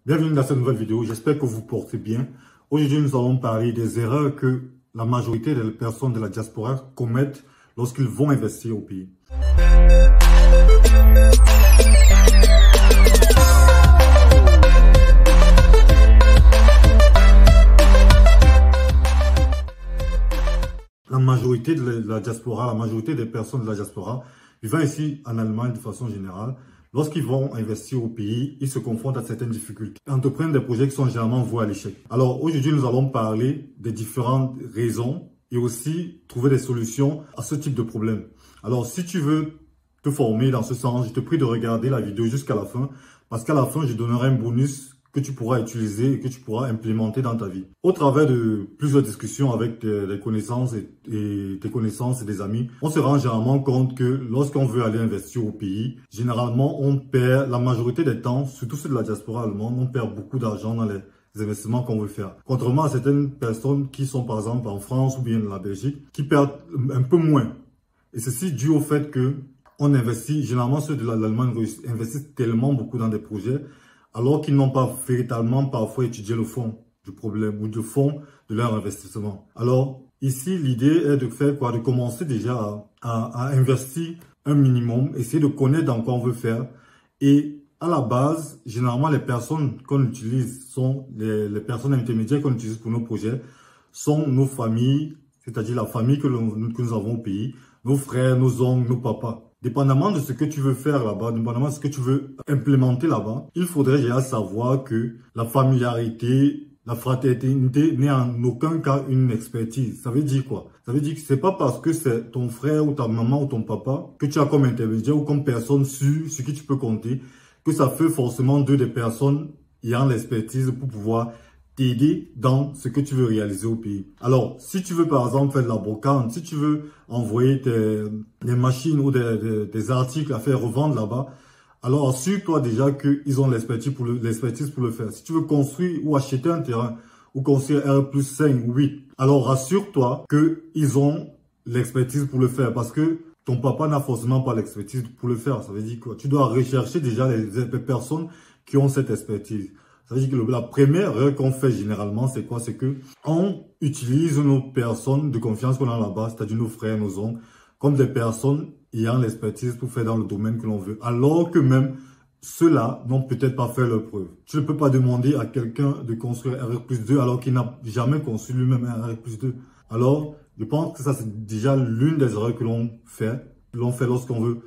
Bienvenue dans cette nouvelle vidéo, j'espère que vous portez bien. Aujourd'hui, nous allons parler des erreurs que la majorité des personnes de la diaspora commettent lorsqu'ils vont investir au pays. La majorité de la diaspora, la majorité des personnes de la diaspora vivant ici en Allemagne de façon générale, lorsqu'ils vont investir au pays, ils se confrontent à certaines difficultés. Ils entreprennent des projets qui sont généralement voués à l'échec. Alors aujourd'hui, nous allons parler des différentes raisons et aussi trouver des solutions à ce type de problème. Alors si tu veux te former dans ce sens, je te prie de regarder la vidéo jusqu'à la fin parce qu'à la fin, je donnerai un bonus que tu pourras utiliser et que tu pourras implémenter dans ta vie. Au travers de plusieurs discussions avec des connaissances et tes connaissances et des amis, on se rend généralement compte que lorsqu'on veut aller investir au pays, généralement on perd la majorité des temps, surtout ceux de la diaspora allemande, on perd beaucoup d'argent dans les investissements qu'on veut faire. Contrairement à certaines personnes qui sont par exemple en France ou bien en la Belgique, qui perdent un peu moins. Et ceci dû au fait que on investit, généralement ceux de l'Allemagne investissent tellement beaucoup dans des projets alors qu'ils n'ont pas véritablement parfois étudié le fond du problème ou le fond de leur investissement. Alors, ici, l'idée est de faire quoi? De commencer déjà à investir un minimum, essayer de connaître dans quoi on veut faire. Et à la base, généralement, les personnes qu'on utilise sont les personnes intermédiaires qu'on utilise pour nos projets sont nos familles, c'est-à-dire la famille que nous avons au pays, nos frères, nos oncles, nos papas. Dépendamment de ce que tu veux faire là-bas, dépendamment de ce que tu veux implémenter là-bas, il faudrait déjà savoir que la familiarité, la fraternité n'est en aucun cas une expertise. Ça veut dire quoi? Ça veut dire que c'est pas parce que c'est ton frère ou ta maman ou ton papa que tu as comme intermédiaire ou comme personne sur qui tu peux compter que ça fait forcément d'eux des personnes ayant l'expertise pour pouvoir t'aider dans ce que tu veux réaliser au pays. Alors, si tu veux par exemple faire de la brocante, si tu veux envoyer des machines ou des articles à faire revendre là-bas, alors assure-toi déjà qu'ils ont l'expertise pour le faire. Si tu veux construire ou acheter un terrain ou construire R+5 ou 8, alors rassure-toi qu'ils ont l'expertise pour le faire parce que ton papa n'a forcément pas l'expertise pour le faire. Ça veut dire quoi? Tu dois rechercher déjà les personnes qui ont cette expertise. Ça veut dire que la première erreur qu'on fait généralement, c'est quoi? C'est que on utilise nos personnes de confiance qu'on a là-bas, c'est-à-dire nos frères, nos oncles, comme des personnes ayant l'expertise pour faire dans le domaine que l'on veut. Alors que même ceux-là n'ont peut-être pas fait leur preuve. Tu ne peux pas demander à quelqu'un de construire R+2 alors qu'il n'a jamais construit lui-même un R+2. Alors, je pense que ça, c'est déjà l'une des erreurs que l'on fait lorsqu'on veut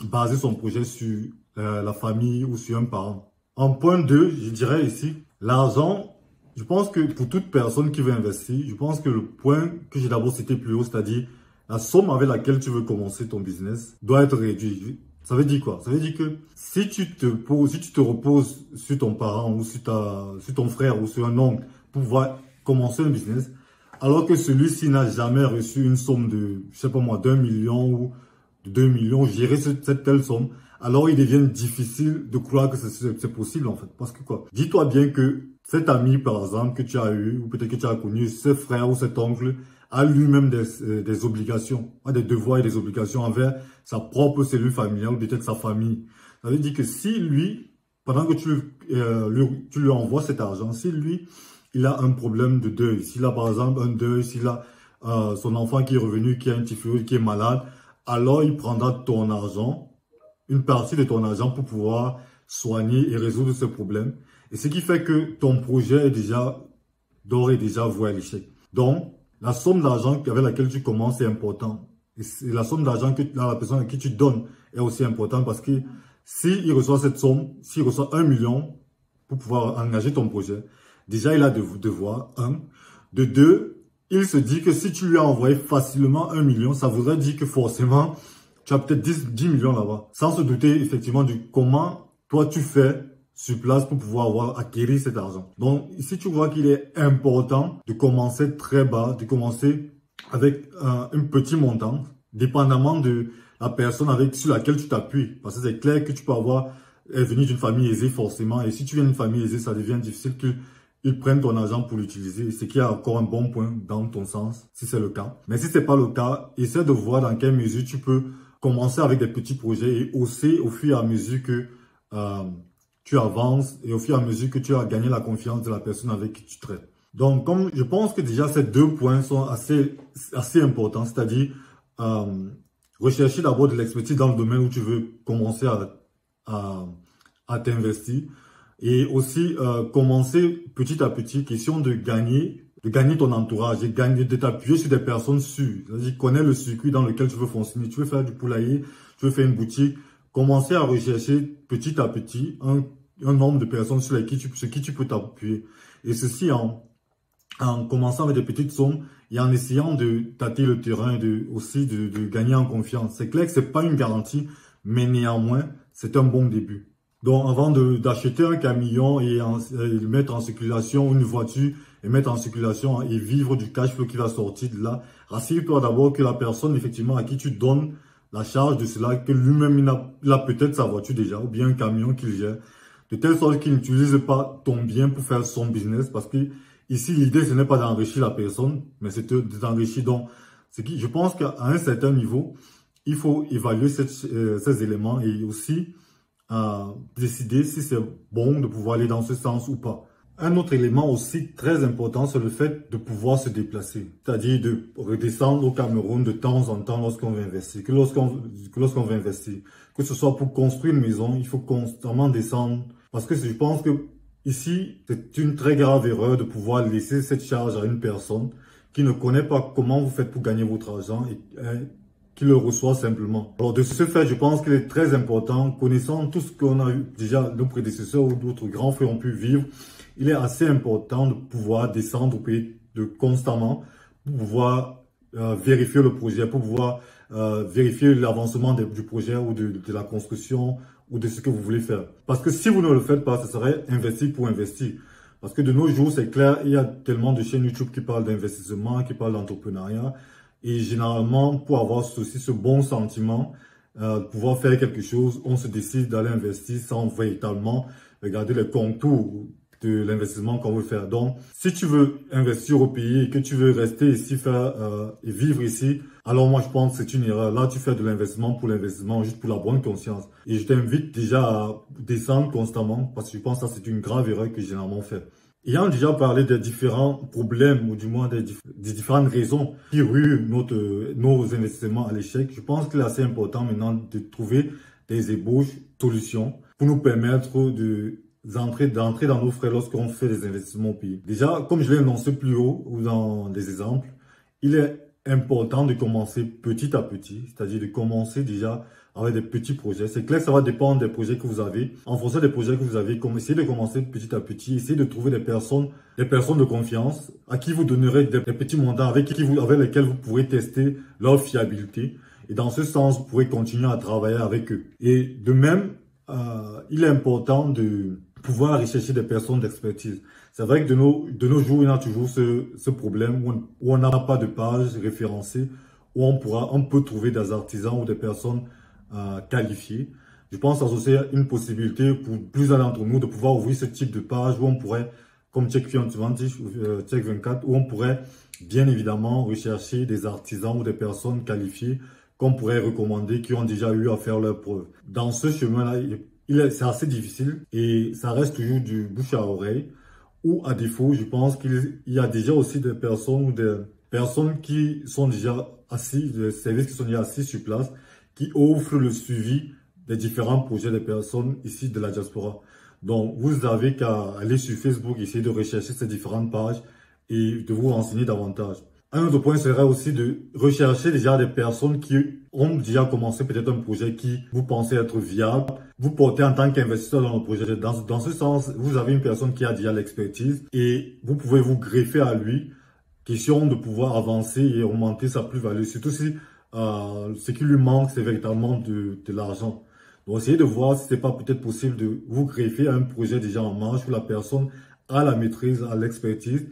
baser son projet sur la famille ou sur un parent. En point 2, je dirais ici, l'argent, je pense que pour toute personne qui veut investir, je pense que le point que j'ai d'abord cité plus haut, c'est-à-dire la somme avec laquelle tu veux commencer ton business, doit être réduite. Ça veut dire quoi? Ça veut dire que si tu te reposes sur ton parent ou sur ton frère ou sur un oncle pour pouvoir commencer un business, alors que celui-ci n'a jamais reçu une somme de, je sais pas moi, d'1 million ou de 2 millions, gérer cette telle somme, alors il devient difficile de croire que c'est possible en fait. Parce que quoi? Dis-toi bien que cet ami par exemple que tu as eu, ou peut-être que tu as connu, ce frère ou cet oncle, a lui-même des obligations, a des devoirs et des obligations envers sa propre cellule familiale ou peut-être sa famille. Ça veut dire que si lui, pendant que tu lui envoies cet argent, si lui, il a un problème de deuil, s'il a par exemple un deuil, s'il a son enfant qui est revenu, qui a un typhoïde, qui est malade, alors il prendra ton argent, une partie de ton argent pour pouvoir soigner et résoudre ce problème. Et ce qui fait que ton projet est déjà d'ores et déjà voué à l'échec. Donc, la somme d'argent avec laquelle tu commences est importante. Et la somme d'argent que la personne à qui tu donnes est aussi importante parce que s'il reçoit cette somme, s'il reçoit 1 million pour pouvoir engager ton projet, déjà il a des devoirs, un. De deux, il se dit que si tu lui as envoyé facilement 1 million, ça voudrait dire que forcément, tu as peut-être 10 millions là-bas. Sans se douter effectivement du comment toi tu fais sur place pour pouvoir acquérir cet argent. Donc ici tu vois qu'il est important de commencer très bas, de commencer avec un petit montant, dépendamment de la personne sur laquelle tu t'appuies. Parce que c'est clair que tu peux venir d'une famille aisée forcément. Et si tu viens d'une famille aisée, ça devient difficile qu'ils prennent ton argent pour l'utiliser. Ce qui est encore un bon point dans ton sens, si c'est le cas. Mais si c'est pas le cas, essaie de voir dans quelle mesure tu peux commencer avec des petits projets et hausser au fur et à mesure que tu avances et au fur et à mesure que tu as gagné la confiance de la personne avec qui tu traites. Donc, comme je pense que déjà ces 2 points sont assez importants, c'est-à-dire rechercher d'abord de l'expertise dans le domaine où tu veux commencer à t'investir et aussi commencer petit à petit, question de gagner ton entourage et de t'appuyer sur des personnes sûres. C'est-à-dire connais le circuit dans lequel tu veux fonctionner, tu veux faire du poulailler, tu veux faire une boutique, commencer à rechercher petit à petit un nombre de personnes sur qui tu peux t'appuyer. Et ceci en commençant avec des petites sommes et en essayant de tâter le terrain et aussi de gagner en confiance. C'est clair que c'est pas une garantie, mais néanmoins, c'est un bon début. Donc, avant d'acheter un camion et le mettre en circulation, une voiture, et mettre en circulation et vivre du cash flow qui va sortir de là, rassure-toi d'abord que la personne, effectivement, à qui tu donnes la charge de cela, que lui-même, il a peut-être sa voiture déjà, ou bien un camion qu'il gère, de telle sorte qu'il n'utilise pas ton bien pour faire son business, parce que ici, l'idée, ce n'est pas d'enrichir la personne, mais c'est de t'enrichir. Donc, je pense qu'à un certain niveau, il faut évaluer ces éléments et aussi décider si c'est bon de pouvoir aller dans ce sens ou pas. Un autre élément aussi très important, c'est le fait de pouvoir se déplacer. C'est-à-dire de redescendre au Cameroun de temps en temps lorsqu'on veut investir. Que lorsqu'on veut investir, que ce soit pour construire une maison, il faut constamment descendre. Parce que je pense que ici, c'est une très grave erreur de pouvoir laisser cette charge à une personne qui ne connaît pas comment vous faites pour gagner votre argent et qui le reçoit simplement. Alors de ce fait, je pense qu'il est très important, connaissant tout ce qu'on a eu déjà, nos prédécesseurs ou d'autres grands frères ont pu vivre, il est assez important de pouvoir descendre au pays constamment pour pouvoir vérifier le projet, pour pouvoir vérifier l'avancement du projet ou de la construction ou de ce que vous voulez faire. Parce que si vous ne le faites pas, ce serait investir pour investir. Parce que de nos jours, c'est clair, il y a tellement de chaînes YouTube qui parlent d'investissement, qui parlent d'entrepreneuriat. Et généralement, pour avoir aussi ce bon sentiment, pouvoir faire quelque chose, on se décide d'aller investir sans véritablement regarder les contours de l'investissement qu'on veut faire. Donc, si tu veux investir au pays et que tu veux rester ici, et vivre ici, alors moi je pense que c'est une erreur. Là, tu fais de l'investissement pour l'investissement, juste pour la bonne conscience. Et je t'invite déjà à descendre constamment parce que je pense que ça c'est une grave erreur que j'ai généralement fait. Ayant déjà parlé des différents problèmes ou du moins des différentes raisons qui ruent nos investissements à l'échec, je pense qu'il est assez important maintenant de trouver des ébauches, solutions pour nous permettre d'entrer dans nos frais lorsqu'on fait des investissements au pays. Déjà, comme je l'ai annoncé plus haut ou dans des exemples, il est important de commencer petit à petit, c'est-à-dire de commencer déjà avec des petits projets. C'est clair que ça va dépendre des projets que vous avez. En fonction des projets que vous avez, essayez de commencer petit à petit, essayez de trouver des personnes de confiance à qui vous donnerez des petits montants avec lesquels vous pourrez tester leur fiabilité. Et dans ce sens, vous pourrez continuer à travailler avec eux. Et de même, il est important de pouvoir rechercher des personnes d'expertise. C'est vrai que de nos jours, il y a toujours ce problème où on n'a pas de page référencée, où on peut trouver des artisans ou des personnes qualifiées. Je pense que c'est une possibilité pour plusieurs d'entre nous de pouvoir ouvrir ce type de page où on pourrait, comme Check24, Check24, où on pourrait bien évidemment rechercher des artisans ou des personnes qualifiées qu'on pourrait recommander, qui ont déjà eu à faire leurs preuves. Dans ce chemin-là, c'est assez difficile et ça reste toujours du bouche à oreille. Ou à défaut, je pense qu'il y a déjà aussi des personnes qui sont déjà assis, des services qui sont déjà assis sur place, qui offrent le suivi des différents projets des personnes ici de la diaspora. Donc, vous avez qu'à aller sur Facebook, essayer de rechercher ces différentes pages et de vous renseigner davantage. Un autre point serait aussi de rechercher déjà des personnes qui ont déjà commencé peut-être un projet qui vous pensez être viable. Vous portez en tant qu'investisseur dans le projet. Dans ce sens, vous avez une personne qui a déjà l'expertise et vous pouvez vous greffer à lui. Question de pouvoir avancer et augmenter sa plus-value. Surtout si ce qui lui manque, c'est véritablement de l'argent. Donc, essayez de voir si c'est pas peut-être possible de vous greffer à un projet déjà en marche où la personne a la maîtrise, a l'expertise.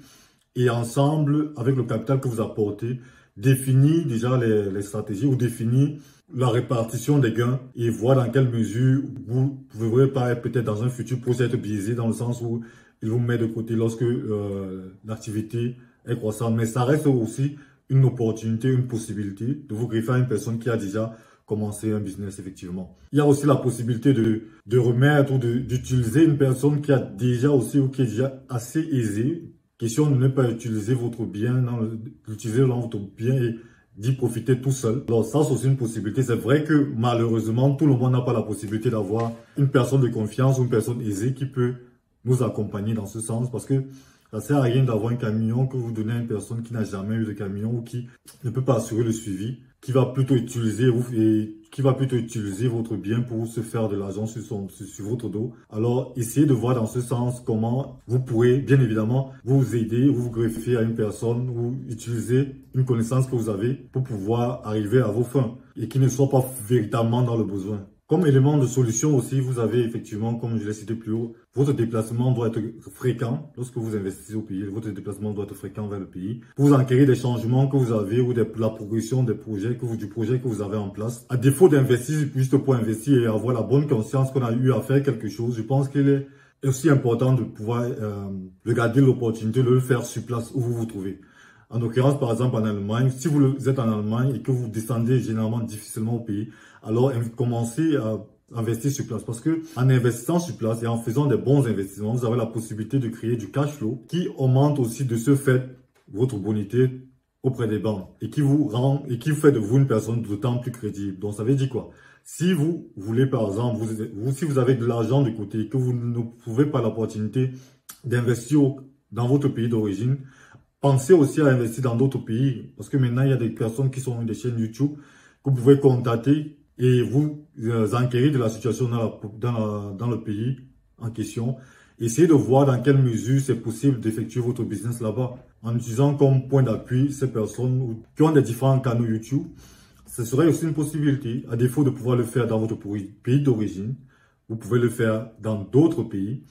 Et ensemble, avec le capital que vous apportez, définir déjà les stratégies ou définir la répartition des gains et voir dans quelle mesure vous ne pouvez pas être peut-être dans un futur projet être biaisé dans le sens où il vous met de côté lorsque l'activité est croissante. Mais ça reste aussi une opportunité, une possibilité de vous greffer à une personne qui a déjà commencer un business, effectivement. Il y a aussi la possibilité de remettre ou d'utiliser une personne qui a déjà aussi ou qui est déjà assez aisée. Question de ne pas utiliser votre bien, l'utiliser dans votre bien et d'y profiter tout seul. Alors ça, c'est aussi une possibilité. C'est vrai que malheureusement, tout le monde n'a pas la possibilité d'avoir une personne de confiance ou une personne aisée qui peut nous accompagner dans ce sens, parce que ça sert à rien d'avoir un camion que vous donnez à une personne qui n'a jamais eu de camion ou qui ne peut pas assurer le suivi, qui va plutôt utiliser votre bien pour se faire de l'argent sur votre dos. Alors, essayez de voir dans ce sens comment vous pourrez, bien évidemment, vous aider, vous greffer à une personne ou utiliser une connaissance que vous avez pour pouvoir arriver à vos fins et qui ne soit pas véritablement dans le besoin. Comme élément de solution aussi, vous avez effectivement, comme je l'ai cité plus haut, votre déplacement doit être fréquent. Lorsque vous investissez au pays, votre déplacement doit être fréquent vers le pays. Pour vous enquérir des changements que vous avez ou la progression des projets du projet que vous avez en place. À défaut d'investir juste pour investir et avoir la bonne conscience qu'on a eu à faire quelque chose, je pense qu'il est aussi important de pouvoir regarder l'opportunité de le faire sur place où vous vous trouvez. En l'occurrence, par exemple, en Allemagne, si vous êtes en Allemagne et que vous descendez généralement difficilement au pays, alors commencez à investir sur place. Parce que en investissant sur place et en faisant des bons investissements, vous avez la possibilité de créer du cash flow qui augmente aussi de ce fait votre bonité auprès des banques et qui fait de vous une personne d'autant plus crédible. Donc, ça veut dire quoi? Si vous voulez, par exemple, si vous avez de l'argent de côté et que vous ne trouvez pas l'opportunité d'investir dans votre pays d'origine, pensez aussi à investir dans d'autres pays, parce que maintenant, il y a des personnes qui sont des chaînes YouTube que vous pouvez contacter et vous enquérir de la situation dans le pays en question. Essayez de voir dans quelle mesure c'est possible d'effectuer votre business là-bas en utilisant comme point d'appui ces personnes qui ont des différents canaux YouTube. Ce serait aussi une possibilité, à défaut de pouvoir le faire dans votre pays d'origine, vous pouvez le faire dans d'autres pays,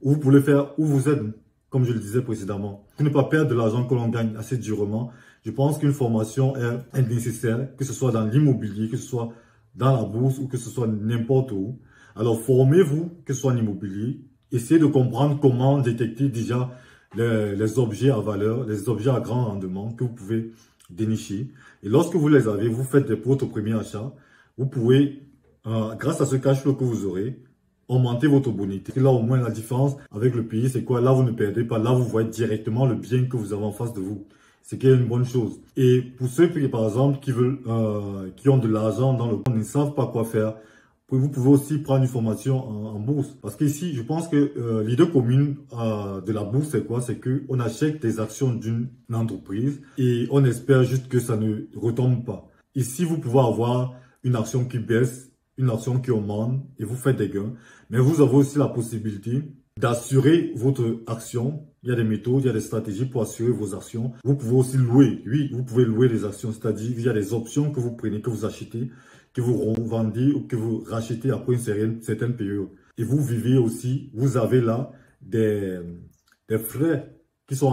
ou vous pouvez le faire où vous êtes. Comme je le disais précédemment, pour ne pas perdre de l'argent que l'on gagne assez durement, je pense qu'une formation est nécessaire, que ce soit dans l'immobilier, que ce soit dans la bourse ou que ce soit n'importe où. Alors formez-vous, que ce soit en immobilier, essayez de comprendre comment détecter déjà les objets à valeur, les objets à grand rendement que vous pouvez dénicher. Et lorsque vous les avez, vous faites votre premier achat, vous pouvez, grâce à ce cash flow que vous aurez, augmenter votre bonité. Et là, au moins, la différence avec le pays, c'est quoi? Là, vous ne perdez pas. Là, vous voyez directement le bien que vous avez en face de vous. C'est qu'il y a une bonne chose. Et pour ceux qui, par exemple, qui ont de l'argent dans le compte, ne savent pas quoi faire, vous pouvez aussi prendre une formation en bourse. Parce qu'ici, je pense que l'idée commune de la bourse, c'est quoi? C'est qu'on achète des actions d'une entreprise et on espère juste que ça ne retombe pas. Ici, vous pouvez avoir une action qui baisse, une action qui augmente et vous faites des gains. Mais vous avez aussi la possibilité d'assurer votre action. Il y a des méthodes, il y a des stratégies pour assurer vos actions. Vous pouvez aussi louer. Oui, vous pouvez louer des actions, c'est-à-dire il y a des options que vous prenez, que vous achetez, que vous revendez ou que vous rachetez après une certaine période. Et vous vivez aussi, vous avez là des frais qui sont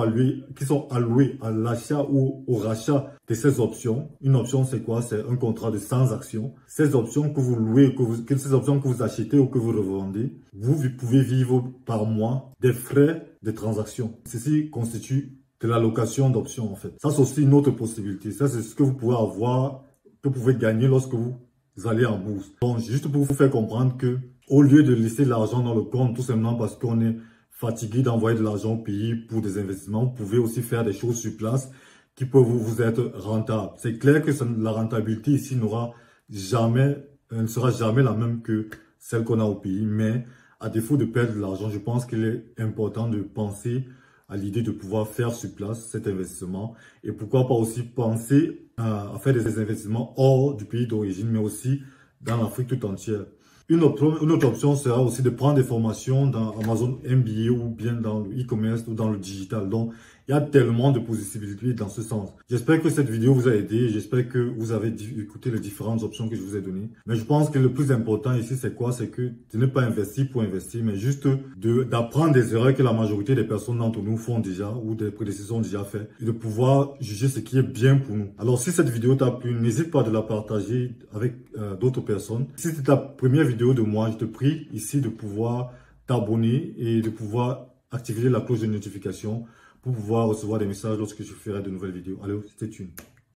alloués à l'achat ou au rachat de ces options. Une option, c'est quoi? C'est un contrat de 100 actions. Ces options que vous louez, ces options que vous achetez ou que vous revendez, vous pouvez vivre par mois des frais de transaction. Ceci constitue de la location d'options, en fait. Ça, c'est aussi une autre possibilité. Ça, c'est ce que vous pouvez avoir, que vous pouvez gagner lorsque vous allez en bourse. Donc, juste pour vous faire comprendre que, au lieu de laisser l'argent dans le compte, tout simplement parce qu'on est fatigué d'envoyer de l'argent au pays pour des investissements, vous pouvez aussi faire des choses sur place qui peuvent vous être rentables. C'est clair que la rentabilité ici ne sera jamais la même que celle qu'on a au pays, mais à défaut de perdre de l'argent, je pense qu'il est important de penser à l'idée de pouvoir faire sur place cet investissement et pourquoi pas aussi penser à faire des investissements hors du pays d'origine, mais aussi dans l'Afrique tout entière. Une autre option sera aussi de prendre des formations dans Amazon MBA ou bien dans le e-commerce ou dans le digital. Donc, il y a tellement de possibilités dans ce sens. J'espère que cette vidéo vous a aidé. J'espère que vous avez écouté les différentes options que je vous ai données. Mais je pense que le plus important ici, c'est quoi? C'est que de ne pas investir pour investir, mais juste d'apprendre des erreurs que la majorité des personnes d'entre nous font déjà ou des prédécesseurs ont déjà fait et de pouvoir juger ce qui est bien pour nous. Alors, si cette vidéo t'a plu, n'hésite pas de la partager avec d'autres personnes. Si c'est ta première vidéo de moi, je te prie ici de pouvoir t'abonner et de pouvoir activer la cloche de notification pour pouvoir recevoir des messages lorsque je ferai de nouvelles vidéos. Allez, c'était une.